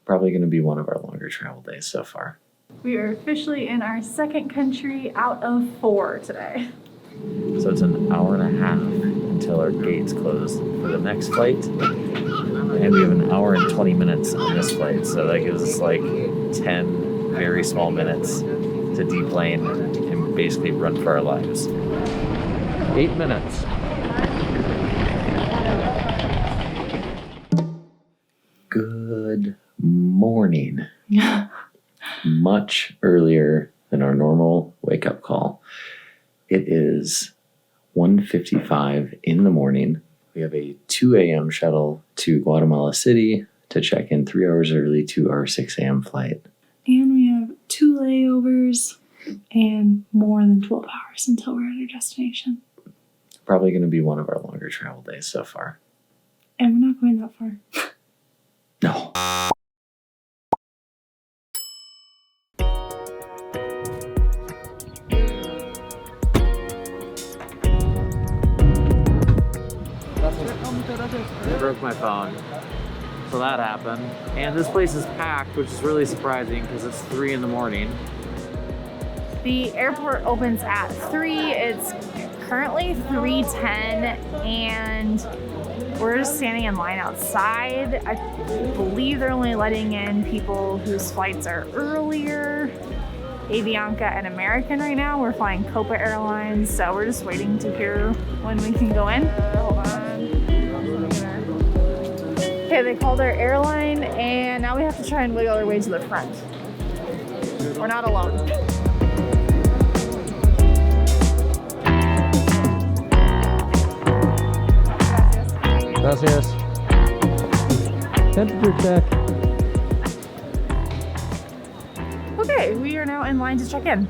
Probably going to be one of our longer travel days so far. We are officially in our second country out of 4 today. So it's an hour and a half until our gates close for the next flight. And we have an hour and 20 minutes on this flight. So that gives us like 10 very small minutes to deplane and basically run for our lives. 8 minutes. Good morning. Much earlier than our normal wake-up call. It is 1:55 in the morning. We have a 2 a.m. shuttle to Guatemala City to check in 3 hours early to our 6 a.m. flight. And we have 2 layovers and more than 12 hours until we're at our destination. Probably going to be one of our longer travel days so far. And we're not going that far. No. I broke my phone, so that happened. And this place is packed, which is really surprising because it's 3 in the morning. The airport opens at 3. It's currently 3:10, and we're just standing in line outside. I believe they're only letting in people whose flights are earlier. Avianca and American right now. We're flying Copa Airlines, so we're just waiting to hear when we can go in. Hold on. Okay, they called our airline, and now we have to try and wiggle our way to the front. We're not alone. Gracias. Temperature check. Okay, we are now in line to check in.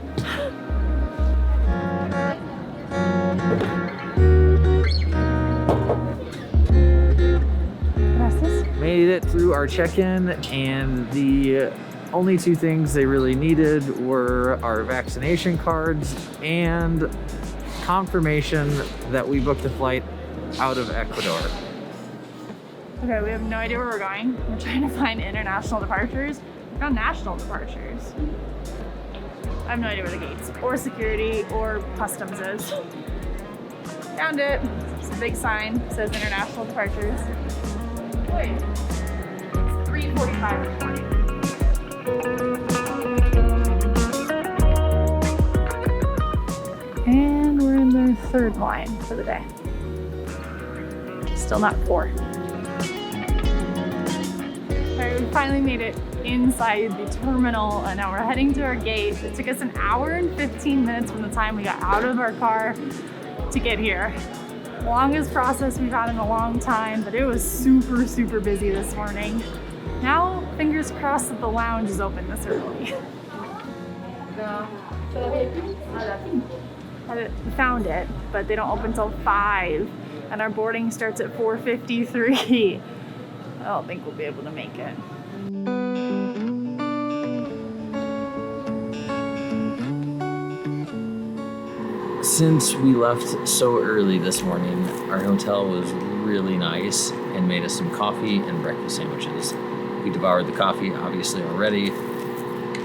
Gracias. Made it through our check-in, and the only 2 things they really needed were our vaccination cards and confirmation that we booked a flight out of Ecuador. Okay, we have no idea where we're going. We're trying to find international departures. We found national departures. I have no idea where the gates or security or customs is. Found it. It's a big sign. It says international departures. Wait. It's 3:45 this morning. And we're in the 3rd line for the day. Still not 4. Alright, we finally made it inside the terminal, and now we're heading to our gate. It took us an hour and 15 minutes from the time we got out of our car to get here. Longest process we've had in a long time, but it was super, super busy this morning. Now, fingers crossed that the lounge is open this early. We found it, but they don't open till 5, and our boarding starts at 4:53. I don't think we'll be able to make it. Since we left so early this morning, our hotel was really nice and made us some coffee and breakfast sandwiches. We devoured the coffee, obviously, already,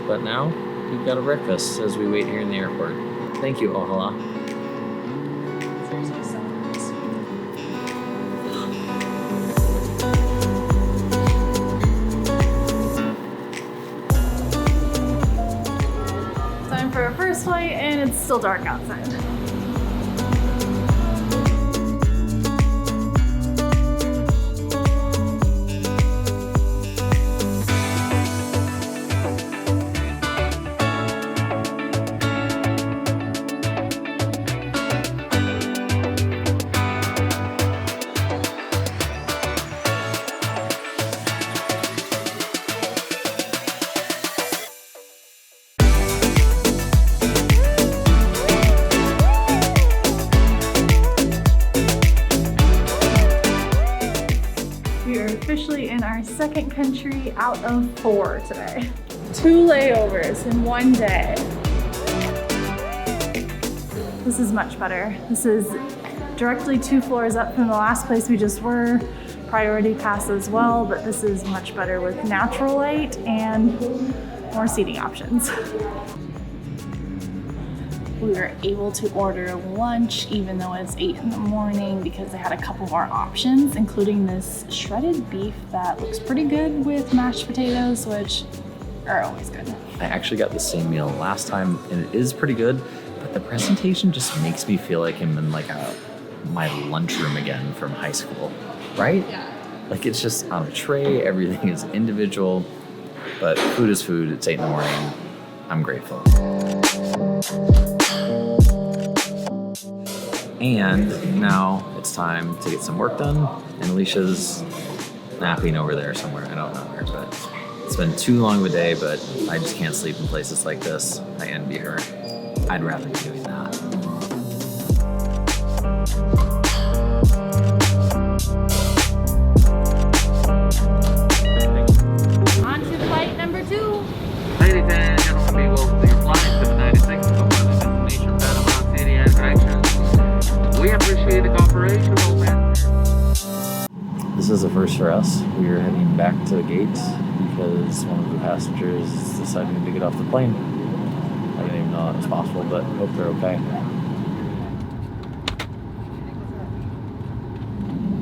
but now we've got a breakfast as we wait here in the airport. Thank you, Ojalá. Time for our first flight, and it's still dark outside. Officially in our second country out of 4 today. 2 layovers in 1 day. This is much better. This is directly 2 floors up from the last place we just were. priority pass as well, but this is much better with natural light and more seating options. We were able to order lunch even though it's 8 in the morning because they had a couple more options, including this shredded beef that looks pretty good with mashed potatoes, which are always good. I actually got the same meal last time and it is pretty good, but the presentation just makes me feel like I'm in like my lunchroom again from high school, right? Yeah. Like it's just on a tray, everything is individual, but food is food. It's 8 in the morning. I'm grateful. And now it's time to get some work done. And Alicia's napping over there somewhere. I don't know where, but it's been too long of a day, but I just can't sleep in places like this. I envy her. I'd rather be doing that. On to flight number 2. Ladies and gentlemen, be welcome to your flight 796 to destination Panama City and directions. We appreciate the cooperation of all passengers. This is a first for us. We are heading back to the gate because one of the passengers is deciding to get off the plane. I didn't even know that was possible, but hope they're okay.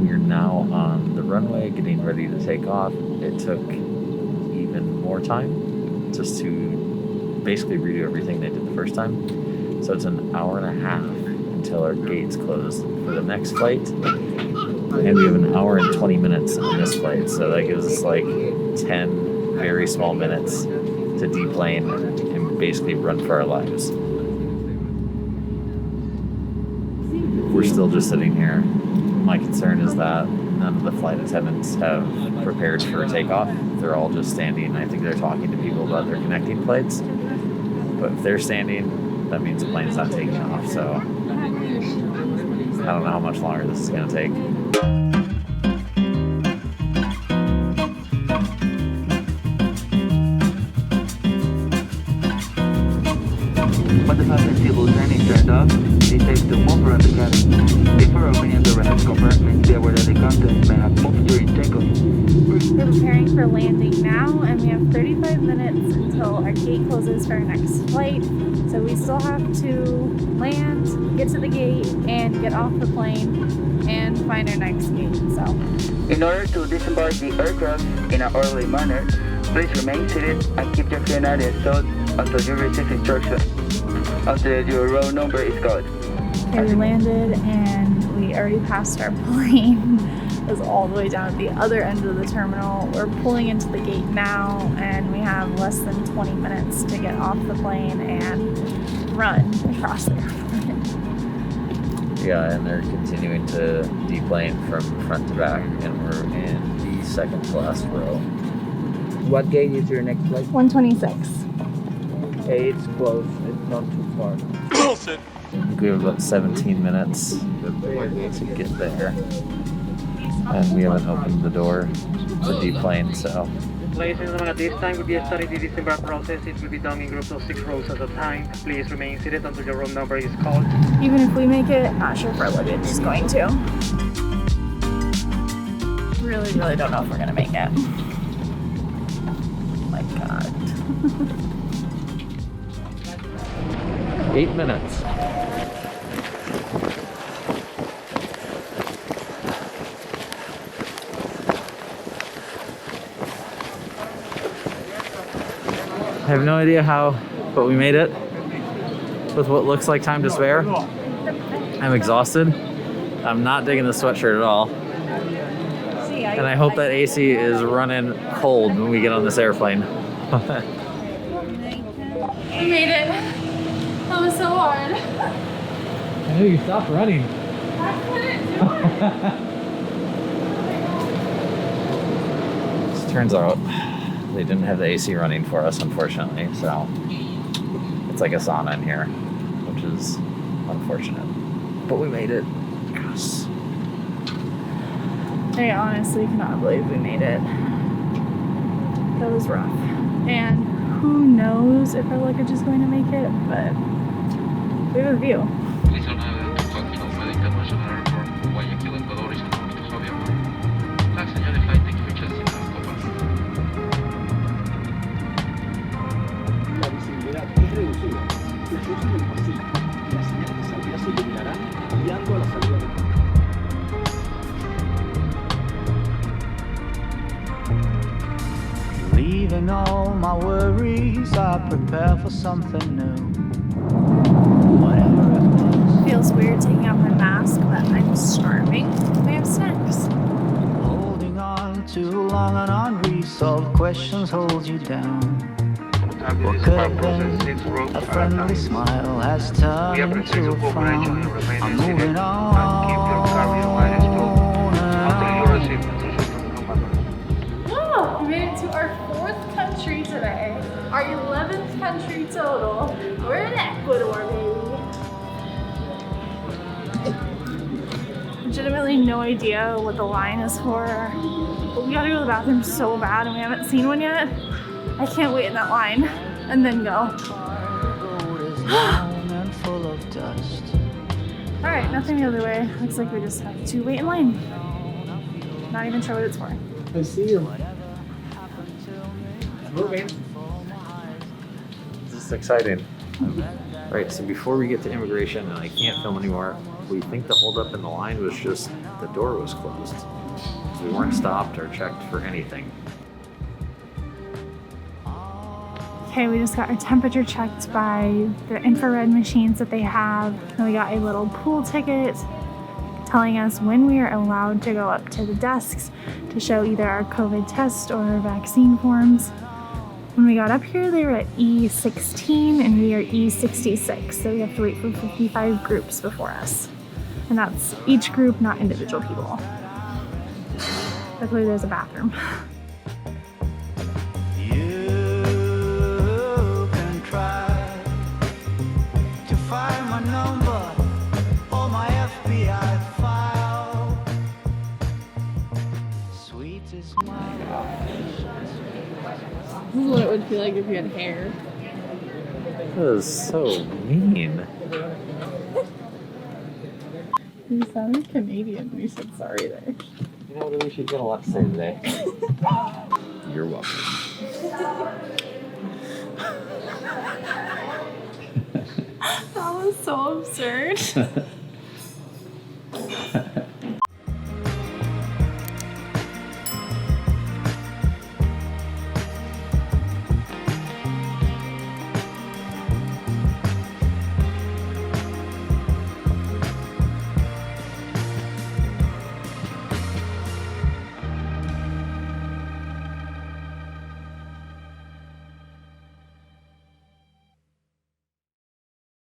We are now on the runway getting ready to take off. It took even more time just to basically redo everything they did the first time. So it's an hour and a half until our gates close for the next flight. And we have an hour and 20 minutes on this flight. So that gives us like 10 very small minutes to deplane and basically run for our lives. We're still just sitting here. My concern is that none of the flight attendants have prepared for takeoff. They're all just standing. I think they're talking to people about their connecting flights. But if they're standing, that means the plane's not taking off. So I don't know how much longer this is going to take. When the fasten table training turned off, they saved the mover on the cabin. Before opening the rest compartment, be aware that the contents may have moved during takeoff. We're preparing for landing now, and we have 35 minutes until our gate closes for our next flight. So we still have to land, get to the gate, and get off the plane and find our next gate. So, In order to disembark the aircraft in an orderly manner, please remain seated and keep your phone stowed until you receive instructions. Until your row number is called. okay, we landed, and we already passed our plane. It was all the way down at the other end of the terminal. We're pulling into the gate now, and we have less than 20 minutes to get off the plane and run across the airport. Yeah, and they're continuing to deplane from front to back, and we're in the second to last row. What gate is your next flight? 126. Okay, it's close. It's not too far. I think we have about 17 minutes to get there. And we haven't opened the door to deplane, so. Ladies and gentlemen, at this time we'll be starting the disembark process. It will be done in groups of 6 rows at a time. Please remain seated until your room number is called. Even if we make it, not sure if our luggage is going to. Really don't know if we're gonna make it. Oh my God. 8 minutes. I have no idea how, but we made it with what looks like time to spare. I'm exhausted. I'm not digging the sweatshirt at all. And I hope that AC is running cold when we get on this airplane. We made it. That was so hard. I know you stopped running. I couldn't do it. It turns out they didn't have the AC running for us, unfortunately, so it's like a sauna in here, which is unfortunate. But we made it. Yes. I honestly cannot believe we made it. That was rough. And who knows if our luggage is going to make it, but we have a view. International Airport, Guayaquil, Ecuador is 1 minute, pulso del pasillo. La señal que saldrá se iluminará guiando a la salida del túnel. Leaving all my worries, I prepare for something new. Whatever it was, Feels weird taking off my mask, but I'm starving. We have snacks. holding on too long, and unresolved questions hold you down. What could have been a friendly smile has turned into a frown. I'm moving on. Oh, we made it to our 4th country today. Our 11th country total. We're in Ecuador, baby. Legitimately no idea what the line is for. But we gotta go to the bathroom so bad and we haven't seen one yet. I can't wait in that line and then go. Road is long and full of dust. Alright, nothing the other way. Looks like we just have to wait in line. Not even sure what it's for. I see you. Moving. This is exciting. Right, so before we get to immigration, and I can't film anymore, we think the holdup in the line was just the door was closed. So we weren't stopped or checked for anything. Okay, we just got our temperature checked by the infrared machines that they have. And we got a little pool ticket telling us when we are allowed to go up to the desks to show either our COVID test or our vaccine forms. When we got up here, they were at E16 and we are E66. So we have to wait for 55 groups before us. And that's each group, not individual people. Luckily, there's a bathroom. You can try to find my number or my FBI file. Sweet is my This is what it would feel like if you had hair. That is so mean. You sounded Canadian when you said sorry there. You know what, Alicia, you got a lot to say today. You're welcome. That was so absurd.